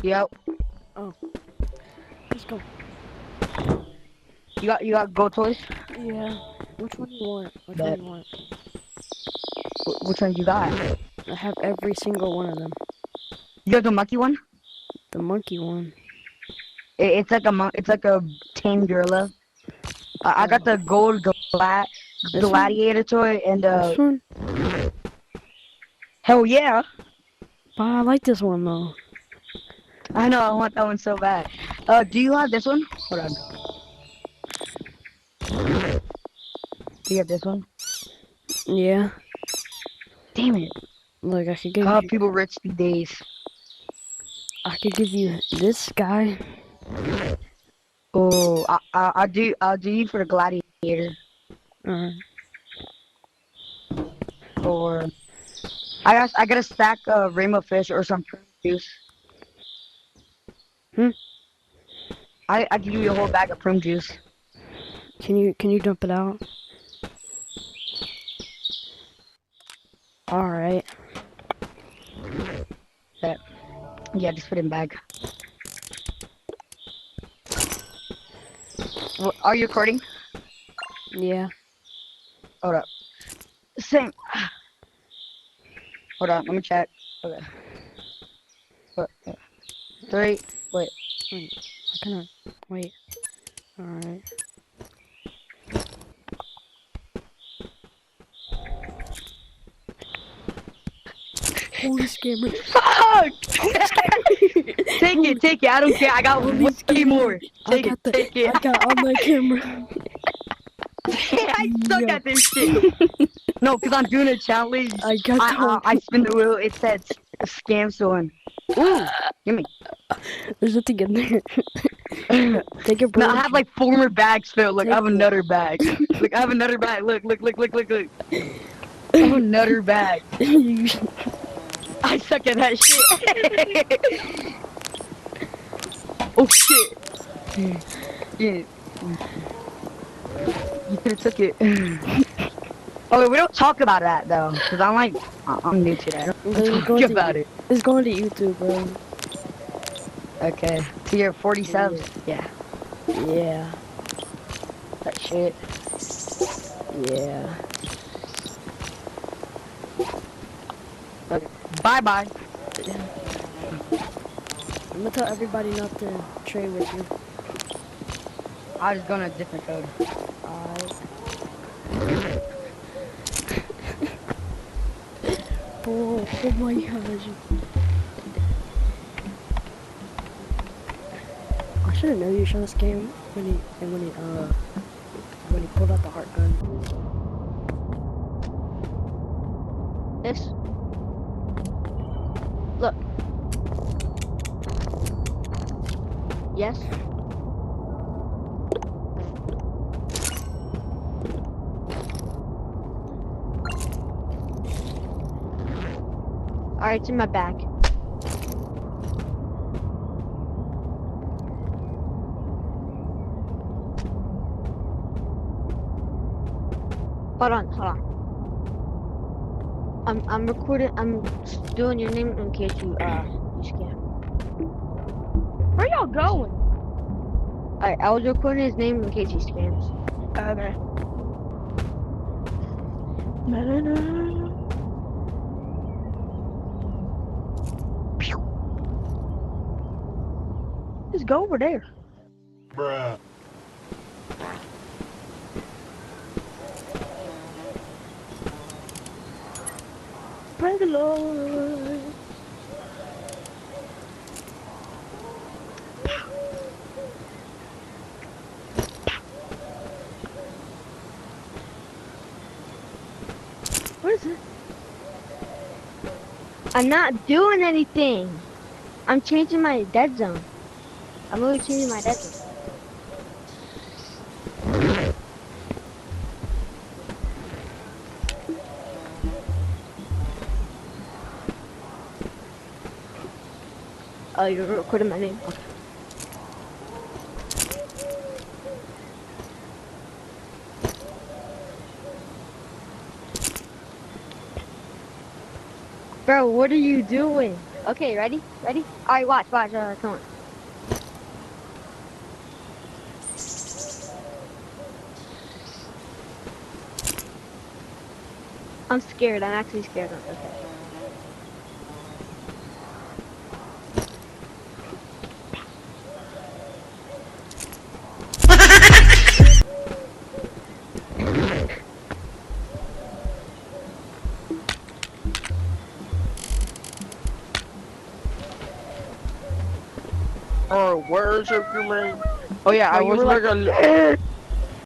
Yep. Oh, let's go. You got gold toys? Yeah. Which one do you want? Which one Bet. do you want? Which one you got? I have every single one of them. You got the monkey one? The monkey one. It's like it's like a tame gorilla. I got Oh, the gold this one? gladiator toy and This one? hell yeah. But I like this one though. I know I want that one so bad. Do you have this one? Hold on. Do you have this one? Yeah. Damn it. Look, I could give How you. people rich these days. I could give you this guy. Oh, I'll do you for the gladiator. Alright. Or I got a stack of rainbow fish or some prune juice. Hmm. I give you a whole bag of prune juice. Can you dump it out? Alright. Yeah, just put it in bag. Are you recording? Yeah. Hold up. Same. Hold on, let me check. Okay. What? 3. Wait. Wait. I cannot. Wait. Alright. Holy scammer. Fuck! Take it. I don't care. I got Holy way scammer. more. Take I got it. Take it. I got on my camera. I suck Yo. at this shit. No, because I'm doing a challenge. I got I spin the wheel. It said scam someone. Ooh, give me. There's nothing in there. Take it, No, bro. I have like 4 more bags filled. Look, I have Take it. another bag. Look, I have another bag. Look. I have another bag. I suck at that shit. Oh shit. Yeah. You could have took it. Oh, we don't talk about that though, cause I'm new to that. Don't talk about it. It's going to YouTube, bro. Okay. So you're 40 subs. Yeah. Yeah. That shit. Yeah. Okay. Bye bye. I'm gonna tell everybody not to trade with you. I was going to a different code. Oh my gosh. I should have known you shot this game when he pulled out the heart gun. This. Look. Yes. Alright, it's in my bag. Hold on. I'm recording. I'm doing your name in case you scam. Where y'all going? Alright, I was recording his name in case he scams. Okay. Just go over there. Bruh. Praise the Lord. What is it? I'm not doing anything. I'm changing my dead zone. I'm really changing my dead zone. Oh, you're recording my name. Okay. Bro, what are you doing? Okay, ready? Ready? Alright, watch. Come on. I'm scared. I'm actually scared. Okay. Or where's your man? Oh yeah, No, I you was were like, like a.